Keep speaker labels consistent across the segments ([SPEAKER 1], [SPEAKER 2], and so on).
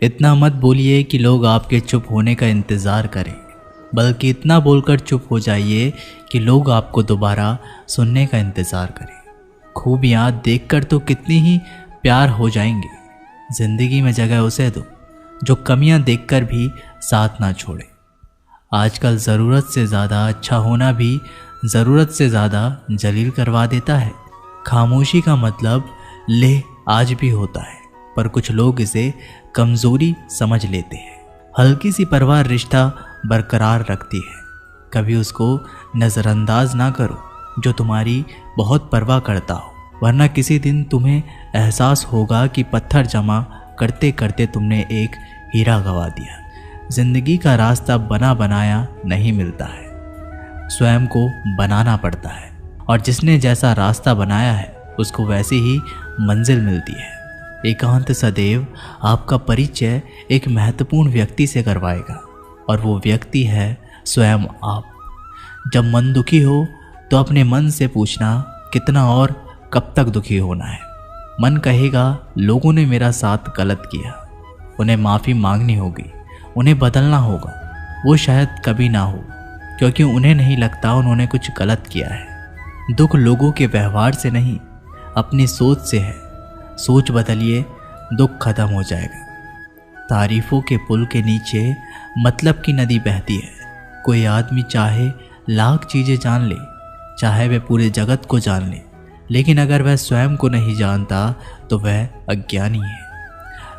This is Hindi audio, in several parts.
[SPEAKER 1] इतना मत बोलिए कि लोग आपके चुप होने का इंतज़ार करें, बल्कि इतना बोलकर चुप हो जाइए कि लोग आपको दोबारा सुनने का इंतज़ार करें। खूबियाँ देखकर तो कितनी ही प्यार हो जाएंगे। ज़िंदगी में जगह उसे दो जो कमियां देखकर भी साथ ना छोड़े। आजकल ज़रूरत से ज़्यादा अच्छा होना भी ज़रूरत से ज़्यादा जलील करवा देता है। खामोशी का मतलब ले आज भी होता है, पर कुछ लोग इसे कमज़ोरी समझ लेते हैं। हल्की सी परवाह रिश्ता बरकरार रखती है। कभी उसको नज़रअंदाज ना करो जो तुम्हारी बहुत परवाह करता हो, वरना किसी दिन तुम्हें एहसास होगा कि पत्थर जमा करते करते तुमने एक हीरा गंवा दिया। जिंदगी का रास्ता बना बनाया नहीं मिलता है, स्वयं को बनाना पड़ता है, और जिसने जैसा रास्ता बनाया है उसको वैसी ही मंजिल मिलती है। एकांत सदैव आपका परिचय एक महत्वपूर्ण व्यक्ति से करवाएगा, और वो व्यक्ति है स्वयं आप। जब मन दुखी हो तो अपने मन से पूछना कितना और कब तक दुखी होना है। मन कहेगा लोगों ने मेरा साथ गलत किया, उन्हें माफ़ी मांगनी होगी, उन्हें बदलना होगा। वो शायद कभी ना हो, क्योंकि उन्हें नहीं लगता उन्होंने कुछ गलत किया है। दुख लोगों के व्यवहार से नहीं, अपनी सोच से है। सोच बदलिए, दुख खत्म हो जाएगा। तारीफों के पुल के नीचे मतलब की नदी बहती है। कोई आदमी चाहे लाख चीज़ें जान ले, चाहे वह पूरे जगत को जान ले, लेकिन अगर वह स्वयं को नहीं जानता तो वह अज्ञानी है।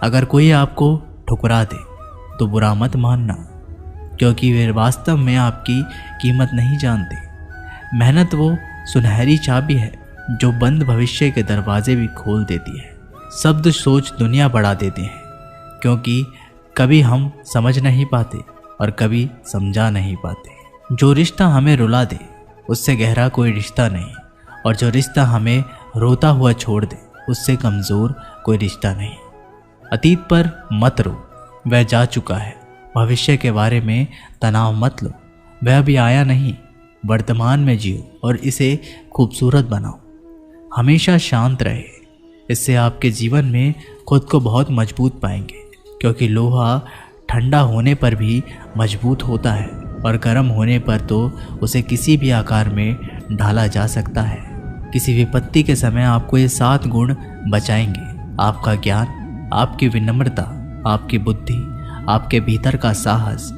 [SPEAKER 1] अगर कोई आपको ठुकरा दे तो बुरा मत मानना, क्योंकि वे वास्तव में आपकी कीमत नहीं जानते। मेहनत वो सुनहरी चाबी है जो बंद भविष्य के दरवाजे भी खोल देती है। शब्द सोच दुनिया बढ़ा देते हैं, क्योंकि कभी हम समझ नहीं पाते और कभी समझा नहीं पाते। जो रिश्ता हमें रुला दे उससे गहरा कोई रिश्ता नहीं, और जो रिश्ता हमें रोता हुआ छोड़ दे उससे कमज़ोर कोई रिश्ता नहीं। अतीत पर मत रो, वह जा चुका है। भविष्य के बारे में तनाव मत लो, वह अभी आया नहीं। वर्तमान में जियो और इसे खूबसूरत बनाओ। हमेशा शांत रहे, इससे आपके जीवन में खुद को बहुत मजबूत पाएंगे, क्योंकि लोहा ठंडा होने पर भी मजबूत होता है, और गर्म होने पर तो उसे किसी भी आकार में ढाला जा सकता है। किसी विपत्ति के समय आपको ये 7 गुण बचाएंगे: आपका ज्ञान, आपकी विनम्रता, आपकी बुद्धि, आपके भीतर का साहस,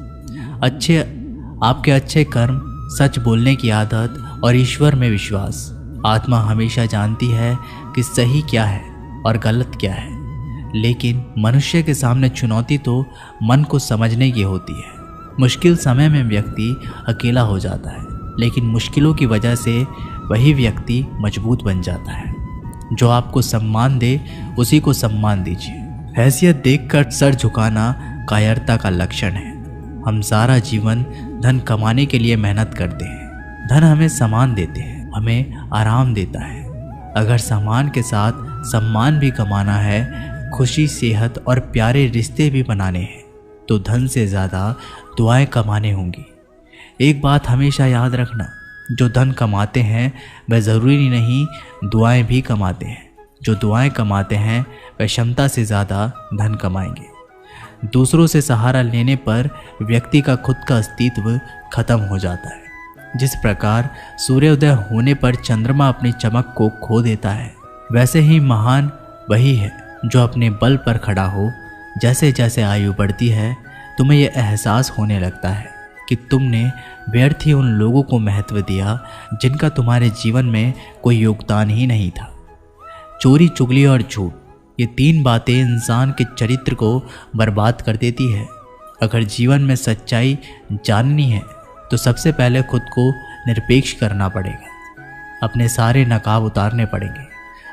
[SPEAKER 1] आपके अच्छे कर्म, सच बोलने की आदत और ईश्वर में विश्वास। आत्मा हमेशा जानती है कि सही क्या है और गलत क्या है, लेकिन मनुष्य के सामने चुनौती तो मन को समझने की होती है। मुश्किल समय में व्यक्ति अकेला हो जाता है, लेकिन मुश्किलों की वजह से वही व्यक्ति मजबूत बन जाता है। जो आपको सम्मान दे उसी को सम्मान दीजिए। हैसियत देखकर सर झुकाना कायरता का लक्षण है। हम सारा जीवन धन कमाने के लिए मेहनत करते हैं। धन हमें सम्मान देते हैं, हमें आराम देता है। अगर सम्मान के साथ सम्मान भी कमाना है, खुशी, सेहत और प्यारे रिश्ते भी बनाने हैं, तो धन से ज़्यादा दुआएं कमाने होंगी। एक बात हमेशा याद रखना, जो धन कमाते हैं वह ज़रूरी नहीं दुआएं भी कमाते हैं। जो दुआएं कमाते हैं वह क्षमता से ज़्यादा धन कमाएंगे। दूसरों से सहारा लेने पर व्यक्ति का खुद का अस्तित्व खत्म हो जाता है। जिस प्रकार सूर्योदय होने पर चंद्रमा अपनी चमक को खो देता है, वैसे ही महान वही है जो अपने बल पर खड़ा हो। जैसे जैसे आयु बढ़ती है, तुम्हें यह एहसास होने लगता है कि तुमने व्यर्थ ही उन लोगों को महत्व दिया जिनका तुम्हारे जीवन में कोई योगदान ही नहीं था। चोरी, चुगली और झूठ, ये 3 बातें इंसान के चरित्र को बर्बाद कर देती है। अगर जीवन में सच्चाई जाननी है तो सबसे पहले खुद को निरपेक्ष करना पड़ेगा। अपने सारे नकाब उतारने पड़ेंगे,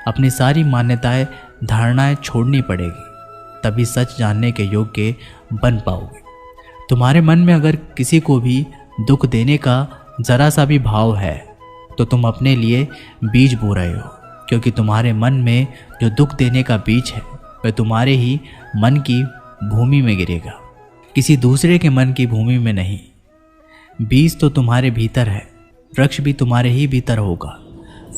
[SPEAKER 1] अपनी सारी मान्यताएं, धारणाएं छोड़नी पड़ेगी, तभी सच जानने के योग्य बन पाओगे। तुम्हारे मन में अगर किसी को भी दुख देने का ज़रा सा भी भाव है तो तुम अपने लिए बीज बो रहे हो, क्योंकि तुम्हारे मन में जो दुख देने का बीज है वह तुम्हारे ही मन की भूमि में गिरेगा, किसी दूसरे के मन की भूमि में नहीं। बीज तो तुम्हारे भीतर है, वृक्ष भी तुम्हारे ही भीतर होगा,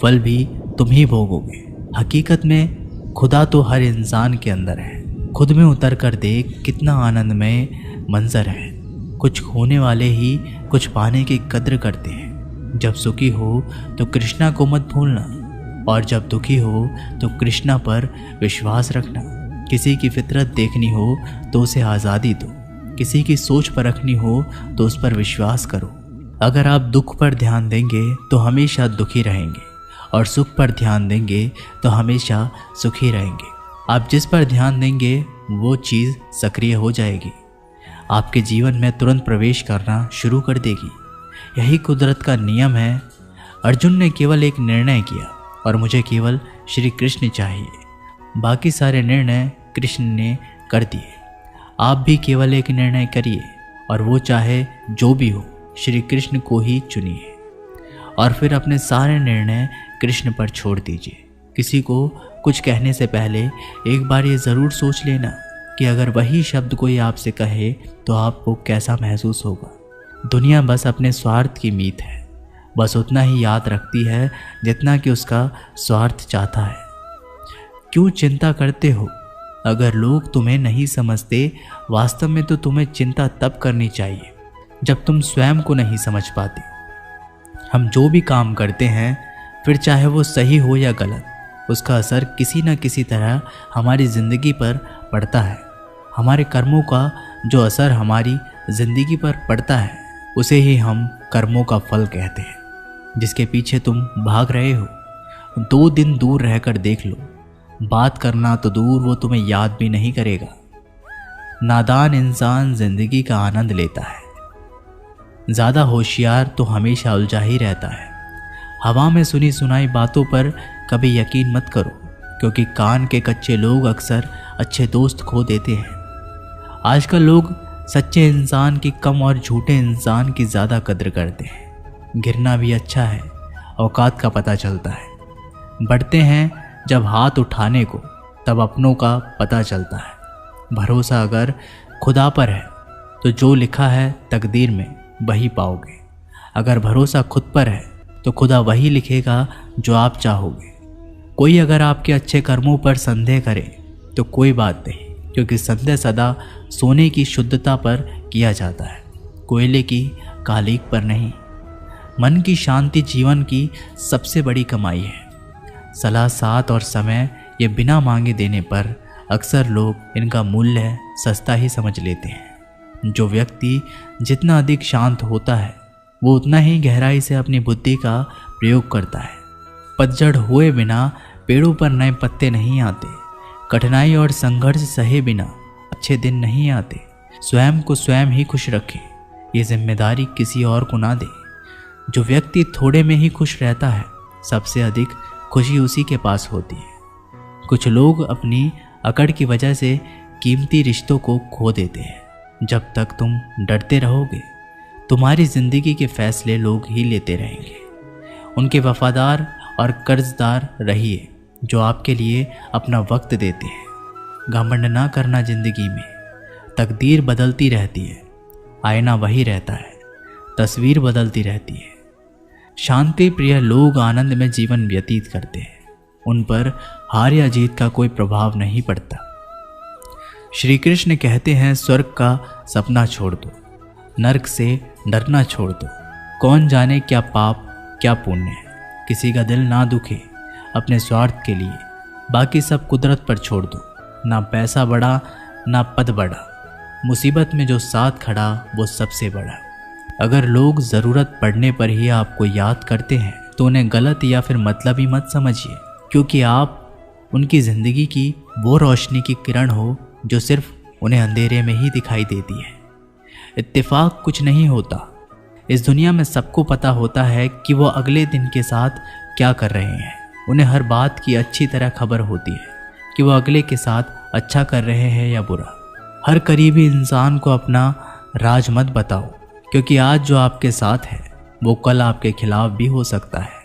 [SPEAKER 1] फल भी तुम ही भोगोगे। हकीकत में खुदा तो हर इंसान के अंदर है, खुद में उतर कर देख कितना आनंदमय मंजर है। कुछ खोने वाले ही कुछ पाने की कद्र करते हैं। जब सुखी हो तो कृष्णा को मत भूलना, और जब दुखी हो तो कृष्णा पर विश्वास रखना। किसी की फितरत देखनी हो तो उसे आज़ादी दो, किसी की सोच परखनी हो तो उस पर विश्वास करो। अगर आप दुख पर ध्यान देंगे तो हमेशा दुखी रहेंगे, और सुख पर ध्यान देंगे तो हमेशा सुखी रहेंगे। आप जिस पर ध्यान देंगे वो चीज़ सक्रिय हो जाएगी, आपके जीवन में तुरंत प्रवेश करना शुरू कर देगी। यही कुदरत का नियम है। अर्जुन ने केवल एक निर्णय किया, और मुझे केवल श्री कृष्ण चाहिए। बाकी सारे निर्णय कृष्ण ने कर दिए। आप भी केवल एक निर्णय करिए, और वो चाहे जो भी हो, श्री कृष्ण को ही चुनिए, और फिर अपने सारे निर्णय कृष्ण पर छोड़ दीजिए। किसी को कुछ कहने से पहले एक बार ये ज़रूर सोच लेना कि अगर वही शब्द कोई आपसे कहे तो आपको कैसा महसूस होगा। दुनिया बस अपने स्वार्थ की मीत है, बस उतना ही याद रखती है जितना कि उसका स्वार्थ चाहता है। क्यों चिंता करते हो? अगर लोग तुम्हें नहीं समझते, वास्तव में तो तुम्हें चिंता तब करनी चाहिए जब तुम स्वयं को नहीं समझ पाते। हम जो भी काम करते हैं, फिर चाहे वो सही हो या गलत, उसका असर किसी न किसी तरह हमारी ज़िंदगी पर पड़ता है। हमारे कर्मों का जो असर हमारी ज़िंदगी पर पड़ता है, उसे ही हम कर्मों का फल कहते हैं। जिसके पीछे तुम भाग रहे हो, 2 दिन दूर रहकर देख लो, बात करना तो दूर, वो तुम्हें याद भी नहीं करेगा। नादान इंसान ज़िंदगी का आनंद लेता है, ज़्यादा होशियार तो हमेशा उलझा ही रहता है। हवा में सुनी सुनाई बातों पर कभी यकीन मत करो, क्योंकि कान के कच्चे लोग अक्सर अच्छे दोस्त खो देते हैं। आजकल लोग सच्चे इंसान की कम और झूठे इंसान की ज़्यादा कद्र करते हैं। गिरना भी अच्छा है, औकात का पता चलता है। बढ़ते हैं जब हाथ उठाने को, तब अपनों का पता चलता है। भरोसा अगर खुदा पर है तो जो लिखा है तकदीर में वही पाओगे। अगर भरोसा खुद पर है तो खुदा वही लिखेगा जो आप चाहोगे। कोई अगर आपके अच्छे कर्मों पर संदेह करे तो कोई बात नहीं, क्योंकि संदेह सदा सोने की शुद्धता पर किया जाता है, कोयले की कालीक पर नहीं। मन की शांति जीवन की सबसे बड़ी कमाई है। सलाह, साथ और समय ये बिना मांगे देने पर अक्सर लोग इनका मूल्य सस्ता ही समझ लेते हैं। जो व्यक्ति जितना अधिक शांत होता है, वो उतना ही गहराई से अपनी बुद्धि का प्रयोग करता है। पतझड़ हुए बिना पेड़ों पर नए पत्ते नहीं आते। कठिनाई और संघर्ष सहे बिना अच्छे दिन नहीं आते। स्वयं को स्वयं ही खुश रखें, ये जिम्मेदारी किसी और को ना दे। जो व्यक्ति थोड़े में ही खुश रहता है, सबसे अधिक खुशी उसी के पास होती है। कुछ लोग अपनी अकड़ की वजह से कीमती रिश्तों को खो देते हैं। जब तक तुम डरते रहोगे, तुम्हारी ज़िंदगी के फैसले लोग ही लेते रहेंगे। उनके वफादार और कर्जदार रहिए जो आपके लिए अपना वक्त देते हैं। घमंड ना करना ज़िंदगी में, तकदीर बदलती रहती है, आईना वही रहता है, तस्वीर बदलती रहती है। शांति प्रिय लोग आनंद में जीवन व्यतीत करते हैं, उन पर हार या जीत का कोई प्रभाव नहीं पड़ता। श्री कृष्ण कहते हैं, स्वर्ग का सपना छोड़ दो, नरक से डरना छोड़ दो। कौन जाने क्या पाप क्या पुण्य है। किसी का दिल ना दुखे अपने स्वार्थ के लिए, बाकी सब कुदरत पर छोड़ दो। ना पैसा बड़ा ना पद बड़ा, मुसीबत में जो साथ खड़ा वो सबसे बड़ा। अगर लोग ज़रूरत पड़ने पर ही आपको याद करते हैं तो उन्हें गलत या फिर मतलबी मत समझिए, क्योंकि आप उनकी ज़िंदगी की वो रोशनी की किरण हो जो सिर्फ उन्हें अंधेरे में ही दिखाई देती है। इत्तेफाक कुछ नहीं होता। इस दुनिया में सबको पता होता है कि वो अगले दिन के साथ क्या कर रहे हैं। उन्हें हर बात की अच्छी तरह खबर होती है कि वो अगले के साथ अच्छा कर रहे हैं या बुरा। हर करीबी इंसान को अपना राज मत बताओ, क्योंकि आज जो आपके साथ है वो कल आपके खिलाफ भी हो सकता है।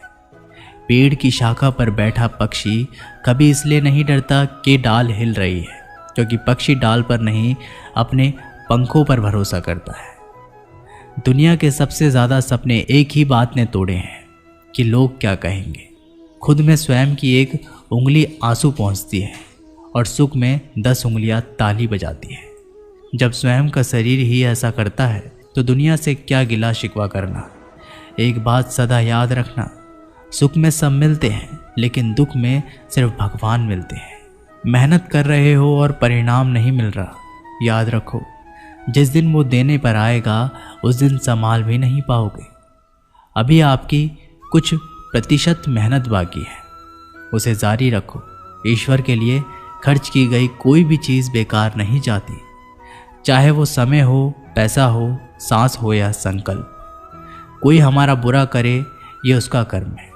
[SPEAKER 1] पेड़ की शाखा पर बैठा पक्षी कभी इसलिए नहीं डरता कि डाल हिल रही है, क्योंकि पक्षी डाल पर नहीं अपने पंखों पर भरोसा करता है। दुनिया के सबसे ज़्यादा सपने एक ही बात ने तोड़े हैं कि लोग क्या कहेंगे। खुद में स्वयं की एक उंगली आंसू पहुँचती है और सुख में 10 उंगलियां ताली बजाती है। जब स्वयं का शरीर ही ऐसा करता है तो दुनिया से क्या गिला शिकवा करना। एक बात सदा याद रखना, सुख में सब मिलते हैं लेकिन दुख में सिर्फ भगवान मिलते हैं। मेहनत कर रहे हो और परिणाम नहीं मिल रहा, याद रखो जिस दिन वो देने पर आएगा उस दिन संभाल भी नहीं पाओगे। अभी आपकी कुछ प्रतिशत मेहनत बाकी है, उसे जारी रखो। ईश्वर के लिए खर्च की गई कोई भी चीज़ बेकार नहीं जाती, चाहे वो समय हो, पैसा हो, सांस हो या संकल्प। कोई हमारा बुरा करे ये उसका कर्म है,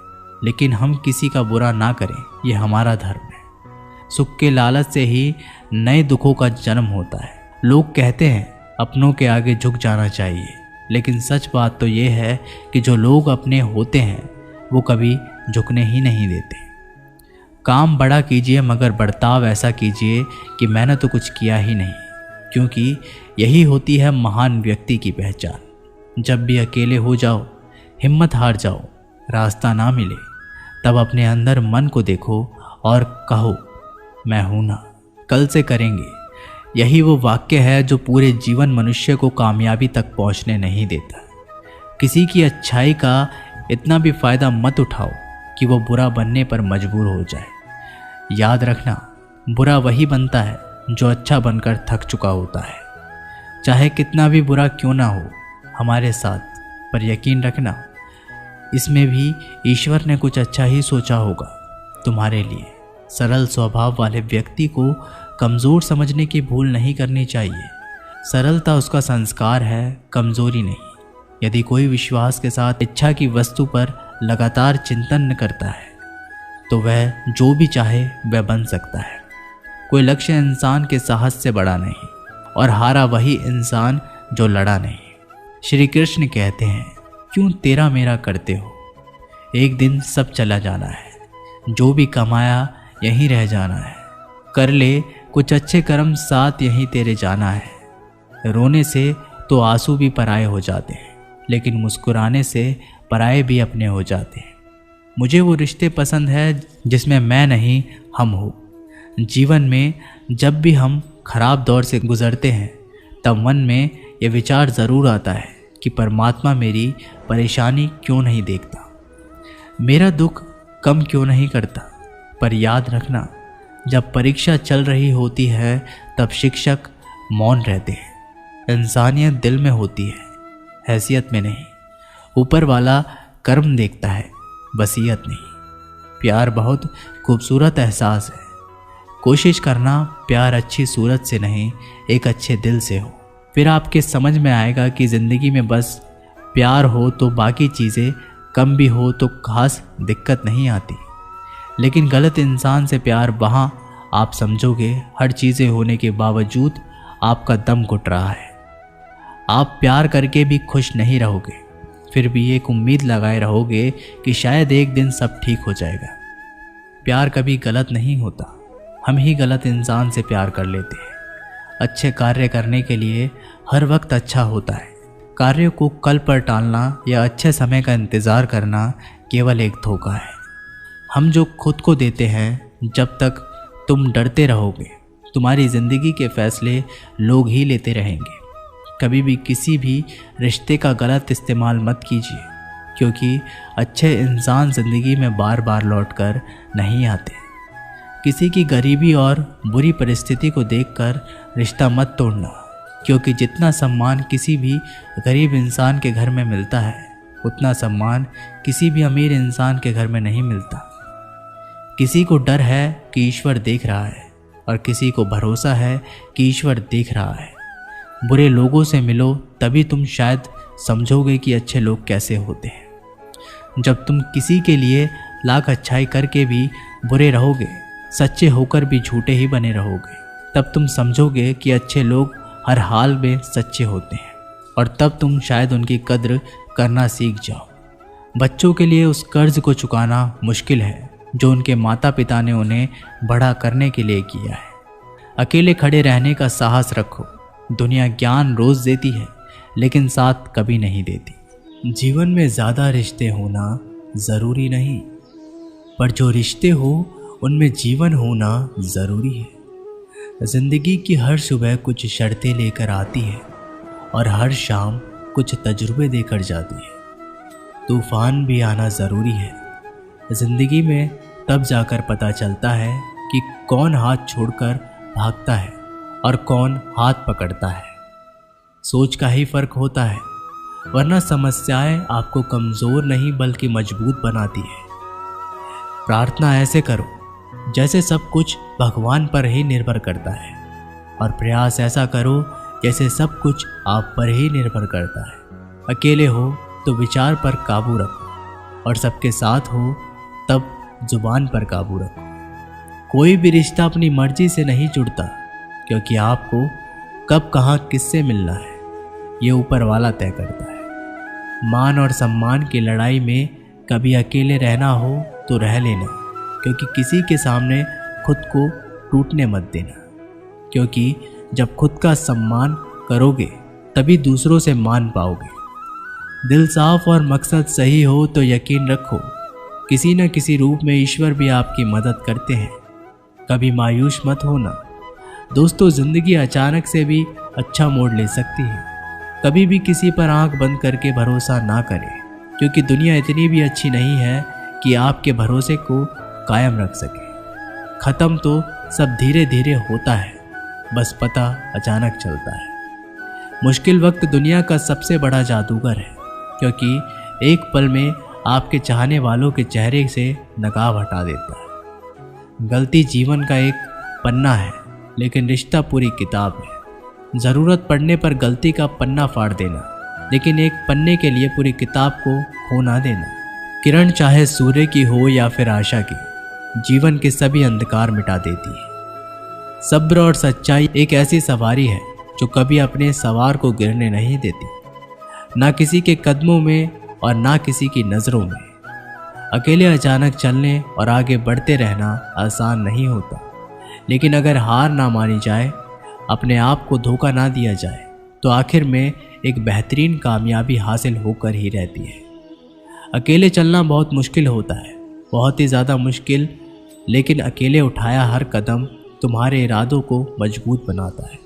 [SPEAKER 1] लेकिन हम किसी का बुरा ना करें ये हमारा धर्म है। सुख के लालच से ही नए दुखों का जन्म होता है। लोग कहते हैं अपनों के आगे झुक जाना चाहिए, लेकिन सच बात तो ये है कि जो लोग अपने होते हैं वो कभी झुकने ही नहीं देते। काम बड़ा कीजिए मगर बर्ताव ऐसा कीजिए कि मैंने तो कुछ किया ही नहीं, क्योंकि यही होती है महान व्यक्ति की पहचान। जब भी अकेले हो जाओ, हिम्मत हार जाओ, रास्ता ना मिले, तब अपने अंदर मन को देखो और कहो मैं हूं ना, कल से करेंगे। यही वो वाक्य है जो पूरे जीवन मनुष्य को कामयाबी तक पहुंचने नहीं देता। किसी की अच्छाई का इतना भी फायदा मत उठाओ कि वो बुरा बनने पर मजबूर हो जाए। याद रखना, बुरा वही बनता है जो अच्छा बनकर थक चुका होता है। चाहे कितना भी बुरा क्यों ना हो हमारे साथ, पर यकीन रखना इसमें भी ईश्वर ने कुछ अच्छा ही सोचा होगा तुम्हारे लिए। सरल स्वभाव वाले व्यक्ति को कमज़ोर समझने की भूल नहीं करनी चाहिए। सरलता उसका संस्कार है, कमज़ोरी नहीं। यदि कोई विश्वास के साथ इच्छा की वस्तु पर लगातार चिंतन करता है तो वह जो भी चाहे वह बन सकता है। कोई लक्ष्य इंसान के साहस से बड़ा नहीं, और हारा वही इंसान जो लड़ा नहीं। श्री कृष्ण कहते हैं क्यों तेरा मेरा करते हो, एक दिन सब चला जाना है, जो भी कमाया यहीं रह जाना है। कर ले कुछ अच्छे कर्म, साथ यहीं तेरे जाना है। रोने से तो आंसू भी पराए हो जाते हैं, लेकिन मुस्कुराने से पराए भी अपने हो जाते हैं। मुझे वो रिश्ते पसंद है जिसमें मैं नहीं हम हो। जीवन में जब भी हम खराब दौर से गुजरते हैं तब मन में ये विचार ज़रूर आता है कि परमात्मा मेरी परेशानी क्यों नहीं देखता, मेरा दुख कम क्यों नहीं करता। पर याद रखना, जब परीक्षा चल रही होती है तब शिक्षक मौन रहते हैं। इंसानियत दिल में होती है, हैसियत में नहीं। ऊपर वाला कर्म देखता है, वसीयत नहीं। प्यार बहुत खूबसूरत एहसास है। कोशिश करना प्यार अच्छी सूरत से नहीं, एक अच्छे दिल से हो। फिर आपके समझ में आएगा कि ज़िंदगी में बस प्यार हो तो बाकी चीज़ें कम भी हो तो खास दिक्कत नहीं आती। लेकिन गलत इंसान से प्यार, वहाँ आप समझोगे हर चीज़ें होने के बावजूद आपका दम घुट रहा है। आप प्यार करके भी खुश नहीं रहोगे, फिर भी एक उम्मीद लगाए रहोगे कि शायद एक दिन सब ठीक हो जाएगा। प्यार कभी गलत नहीं होता, हम ही गलत इंसान से प्यार कर लेते हैं। अच्छे कार्य करने के लिए हर वक्त अच्छा होता है। कार्य को कल पर टालना या अच्छे समय का इंतज़ार करना केवल एक धोखा है। हम जो खुद को देते हैं, जब तक तुम डरते रहोगे तुम्हारी ज़िंदगी के फैसले लोग ही लेते रहेंगे। कभी भी किसी भी रिश्ते का गलत इस्तेमाल मत कीजिए, क्योंकि अच्छे इंसान ज़िंदगी में बार बार लौटकर नहीं आते। किसी की गरीबी और बुरी परिस्थिति को देखकर रिश्ता मत तोड़ना, क्योंकि जितना सम्मान किसी भी गरीब इंसान के घर में मिलता है उतना सम्मान किसी भी अमीर इंसान के घर में नहीं मिलता। किसी को डर है कि ईश्वर देख रहा है, और किसी को भरोसा है कि ईश्वर देख रहा है। बुरे लोगों से मिलो, तभी तुम शायद समझोगे कि अच्छे लोग कैसे होते हैं। जब तुम किसी के लिए लाख अच्छाई करके भी बुरे रहोगे, सच्चे होकर भी झूठे ही बने रहोगे, तब तुम समझोगे कि अच्छे लोग हर हाल में सच्चे होते हैं, और तब तुम शायद उनकी कद्र करना सीख जाओ। बच्चों के लिए उस कर्ज को चुकाना मुश्किल है जो उनके माता पिता ने उन्हें बड़ा करने के लिए किया है। अकेले खड़े रहने का साहस रखो। दुनिया ज्ञान रोज़ देती है, लेकिन साथ कभी नहीं देती। जीवन में ज़्यादा रिश्ते होना ज़रूरी नहीं, पर जो रिश्ते हो उनमें जीवन होना ज़रूरी है। जिंदगी की हर सुबह कुछ शर्तें लेकर आती है और हर शाम कुछ तजुर्बे देकर जाती है। तूफान भी आना ज़रूरी है। जिंदगी में तब जाकर पता चलता है कि कौन हाथ छोड़कर भागता है और कौन हाथ पकड़ता है। सोच का ही फर्क होता है, वरना समस्याएं आपको कमज़ोर नहीं बल्कि मजबूत बनाती है। प्रार्थना ऐसे करो जैसे सब कुछ भगवान पर ही निर्भर करता है, और प्रयास ऐसा करो जैसे सब कुछ आप पर ही निर्भर करता है। अकेले हो तो विचार पर काबू रखो, और सबके साथ हो तब जुबान पर काबू रखो। कोई भी रिश्ता अपनी मर्जी से नहीं जुड़ता, क्योंकि आपको कब कहाँ किससे मिलना है ये ऊपर वाला तय करता है। मान और सम्मान की लड़ाई में कभी अकेले रहना हो तो रह लेना, क्योंकि किसी के सामने खुद को टूटने मत देना, क्योंकि जब खुद का सम्मान करोगे तभी दूसरों से मान पाओगे। दिल साफ और मकसद सही हो तो यकीन रखो किसी न किसी रूप में ईश्वर भी आपकी मदद करते हैं। कभी मायूस मत होना दोस्तों, जिंदगी अचानक से भी अच्छा मोड़ ले सकती है। कभी भी किसी पर आंख बंद करके भरोसा ना करें, क्योंकि दुनिया इतनी भी अच्छी नहीं है कि आपके भरोसे को कायम रख सके। ख़त्म तो सब धीरे धीरे होता है, बस पता अचानक चलता है। मुश्किल वक्त दुनिया का सबसे बड़ा जादूगर है, क्योंकि एक पल में आपके चाहने वालों के चेहरे से नकाब हटा देता है। गलती जीवन का एक पन्ना है, लेकिन रिश्ता पूरी किताब है। ज़रूरत पड़ने पर गलती का पन्ना फाड़ देना, लेकिन एक पन्ने के लिए पूरी किताब को खो ना देना। किरण चाहे सूर्य की हो या फिर आशा की, जीवन के सभी अंधकार मिटा देती है। सब्र और सच्चाई एक ऐसी सवारी है जो कभी अपने सवार को गिरने नहीं देती, ना किसी के कदमों में और ना किसी की नज़रों में। अकेले अचानक चलने और आगे बढ़ते रहना आसान नहीं होता, लेकिन अगर हार ना मानी जाए, अपने आप को धोखा ना दिया जाए, तो आखिर में एक बेहतरीन कामयाबी हासिल होकर ही रहती है। अकेले चलना बहुत मुश्किल होता है, बहुत ही ज़्यादा मुश्किल, लेकिन अकेले उठाया हर कदम तुम्हारे इरादों को मजबूत बनाता है,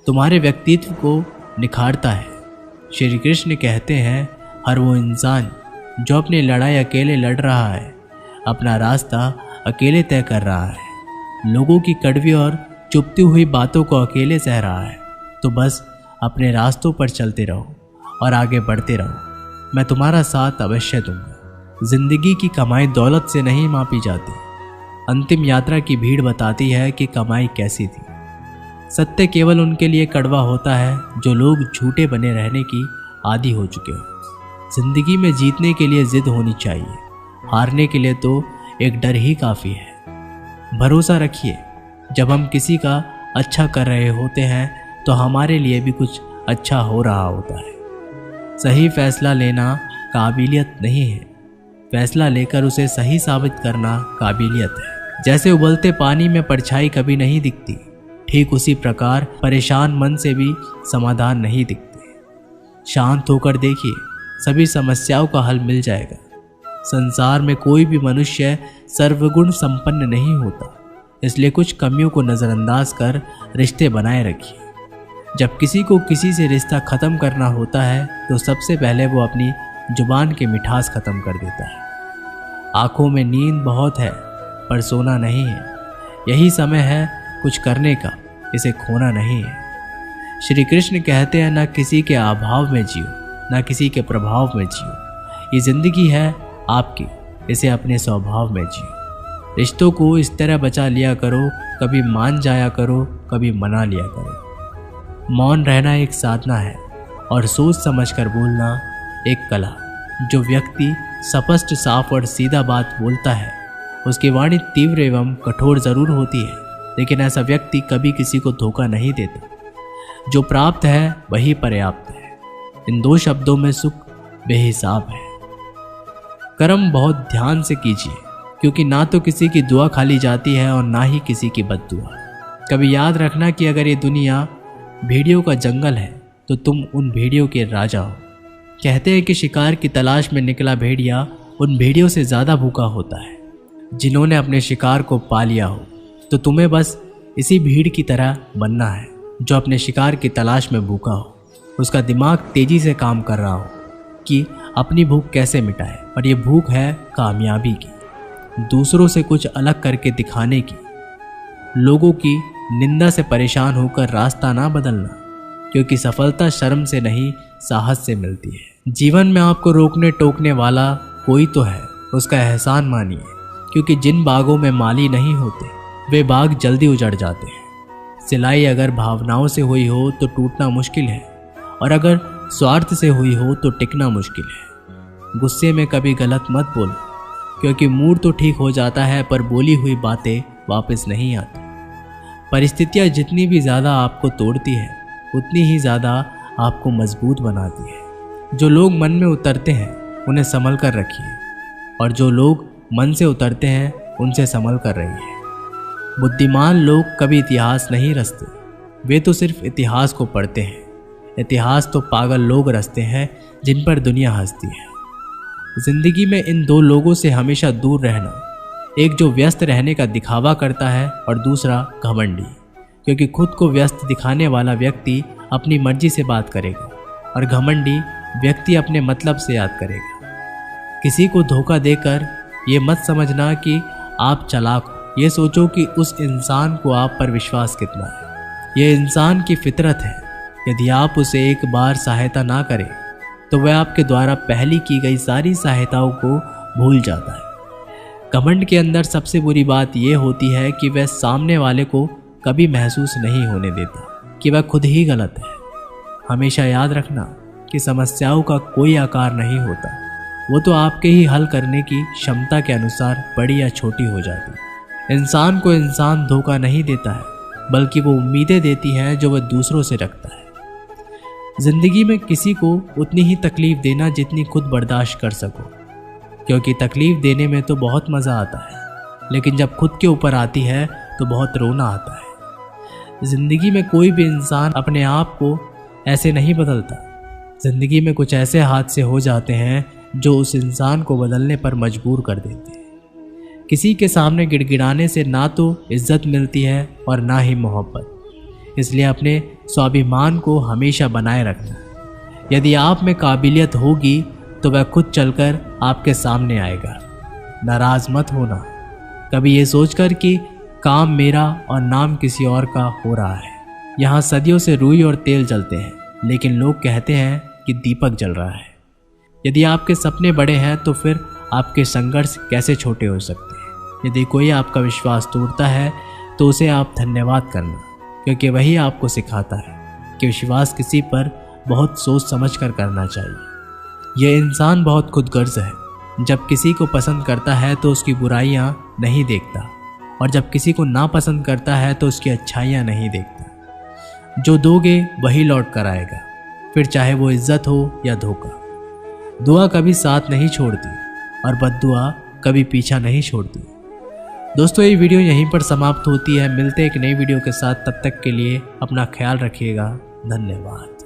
[SPEAKER 1] तुम्हारे व्यक्तित्व को निखारता है। श्री कृष्ण कहते हैं, हर वो इंसान जो अपनी लड़ाई अकेले लड़ रहा है, अपना रास्ता अकेले तय कर रहा है, लोगों की कड़वी और चुपती हुई बातों को अकेले सह रहा है, तो बस अपने रास्तों पर चलते रहो और आगे बढ़ते रहो। मैं तुम्हारा साथ अवश्य दूंगा। जिंदगी की कमाई दौलत से नहीं मापी जाती, अंतिम यात्रा की भीड़ बताती है कि कमाई कैसी थी। सत्य केवल उनके लिए कड़वा होता है जो लोग झूठे बने रहने की आदी हो चुके हो। जिंदगी में जीतने के लिए जिद होनी चाहिए, हारने के लिए तो एक डर ही काफ़ी है। भरोसा रखिए, जब हम किसी का अच्छा कर रहे होते हैं तो हमारे लिए भी कुछ अच्छा हो रहा होता है। सही फैसला लेना काबिलियत नहीं है, फैसला लेकर उसे सही साबित करना काबिलियत है। जैसे उबलते पानी में परछाई कभी नहीं दिखती, ठीक उसी प्रकार परेशान मन से भी समाधान नहीं दिखते। शांत होकर देखिए, सभी समस्याओं का हल मिल जाएगा। संसार में कोई भी मनुष्य सर्वगुण संपन्न नहीं होता, इसलिए कुछ कमियों को नज़रअंदाज कर रिश्ते बनाए रखिए। जब किसी को किसी से रिश्ता ख़त्म करना होता है तो सबसे पहले वो अपनी जुबान की मिठास ख़त्म कर देता है। आँखों में नींद बहुत है पर सोना नहीं है। यही समय है कुछ करने का, इसे खोना नहीं है। श्री कृष्ण कहते हैं, ना किसी के अभाव में जियो, ना किसी के प्रभाव में जियो। ये ज़िंदगी है आपकी, इसे अपने स्वभाव में जियो। रिश्तों को इस तरह बचा लिया करो, कभी मान जाया करो, कभी मना लिया करो। मौन रहना एक साधना है और सोच समझकर बोलना एक कला। जो व्यक्ति स्पष्ट, साफ और सीधा बात बोलता है, उसकी वाणी तीव्र एवं कठोर जरूर होती है, लेकिन ऐसा व्यक्ति कभी किसी को धोखा नहीं देता। जो प्राप्त है वही पर्याप्त है। इन दो शब्दों में सुख बेहिसाब है। कर्म बहुत ध्यान से कीजिए, क्योंकि ना तो किसी की दुआ खाली जाती है और ना ही किसी की बद्दुआ। कभी याद रखना कि अगर ये दुनिया भेड़ियों का जंगल है तो तुम उन भेड़ियों के राजा हो। कहते हैं कि शिकार की तलाश में निकला भेड़िया उन भेड़ियों से ज़्यादा भूखा होता है जिन्होंने अपने शिकार को पा लिया हो। तो तुम्हें बस इसी भीड़ की तरह बनना है जो अपने शिकार की तलाश में भूखा हो। उसका दिमाग तेजी से काम कर रहा हो कि अपनी भूख कैसे मिटाए, और ये भूख है कामयाबी की, दूसरों से कुछ अलग करके दिखाने की, लोगों की निंदा से परेशान होकर रास्ता ना बदलना, क्योंकि सफलता शर्म से नहीं साहस से मिलती है। जीवन में आपको रोकने टोकने वाला कोई तो है, उसका एहसान मानिए, क्योंकि जिन बागों में माली नहीं होते वे बाग जल्दी उजड़ जाते हैं। सिलाई अगर भावनाओं से हुई हो तो टूटना मुश्किल है, और अगर स्वार्थ से हुई हो तो टिकना मुश्किल है। गुस्से में कभी गलत मत बोलो, क्योंकि मूड तो ठीक हो जाता है पर बोली हुई बातें वापस नहीं आती। परिस्थितियाँ जितनी भी ज़्यादा आपको तोड़ती है उतनी ही ज़्यादा आपको मजबूत बनाती है। जो लोग मन में उतरते हैं उन्हें संभल कर रखिए, और जो लोग मन से उतरते हैं उनसे संभल कर रहिए। बुद्धिमान लोग कभी इतिहास नहीं रचते, वे तो सिर्फ इतिहास को पढ़ते हैं। इतिहास तो पागल लोग रचते हैं जिन पर दुनिया हंसती है। जिंदगी में इन दो लोगों से हमेशा दूर रहना, एक जो व्यस्त रहने का दिखावा करता है और दूसरा घमंडी, क्योंकि खुद को व्यस्त दिखाने वाला व्यक्ति अपनी मर्जी से बात करेगा और घमंडी व्यक्ति अपने मतलब से याद करेगा। किसी को धोखा देकर ये मत समझना कि आप चालाक हो, ये सोचो कि उस इंसान को आप पर विश्वास कितना है। यह इंसान की फितरत है, यदि आप उसे एक बार सहायता ना करें तो वह आपके द्वारा पहले की गई सारी सहायताओं को भूल जाता है। घमंड के अंदर सबसे बुरी बात यह होती है कि वह सामने वाले को कभी महसूस नहीं होने देता कि वह खुद ही गलत है। हमेशा याद रखना कि समस्याओं का कोई आकार नहीं होता, वो तो आपके ही हल करने की क्षमता के अनुसार बड़ी या छोटी हो जाती है। इंसान को इंसान धोखा नहीं देता है, बल्कि वो उम्मीदें देती हैं जो वह दूसरों से रखता है। जिंदगी में किसी को उतनी ही तकलीफ देना जितनी खुद बर्दाश्त कर सको, क्योंकि तकलीफ देने में तो बहुत मज़ा आता है, लेकिन जब खुद के ऊपर आती है तो बहुत रोना आता है। जिंदगी में कोई भी इंसान अपने आप को ऐसे नहीं बदलता। जिंदगी में कुछ ऐसे हादसे हो जाते हैं जो उस इंसान को बदलने पर मजबूर कर देते हैं। किसी के सामने गिड़गिड़ाने से ना तो इज्जत मिलती है और ना ही मोहब्बत। इसलिए अपने स्वाभिमान को हमेशा बनाए रखना। यदि आप में काबिलियत होगी तो वह खुद चलकर आपके सामने आएगा। नाराज मत होना कभी ये सोचकर कि काम मेरा और नाम किसी और का हो रहा है। यहाँ सदियों से रुई और तेल जलते हैं, लेकिन लोग कहते हैं कि दीपक जल रहा है। यदि आपके सपने बड़े हैं तो फिर आपके संघर्ष कैसे छोटे हो सकते हैं। यदि कोई आपका विश्वास तोड़ता है तो उसे आप धन्यवाद करना, क्योंकि वही आपको सिखाता है कि विश्वास किसी पर बहुत सोच समझ कर करना चाहिए। यह इंसान बहुत खुदगर्ज है, जब किसी को पसंद करता है तो उसकी बुराइयां नहीं देखता, और जब किसी को नापसंद करता है तो उसकी अच्छाइयां नहीं देखता। जो दोगे वही लौट कर आएगा, फिर चाहे वो इज्जत हो या धोखा। दुआ कभी साथ नहीं छोड़ती और बद्दुआ कभी पीछा नहीं छोड़ती। दोस्तों, ये वीडियो यहीं पर समाप्त होती है। मिलते हैं एक नई वीडियो के साथ, तब तक के लिए अपना ख्याल रखिएगा। धन्यवाद।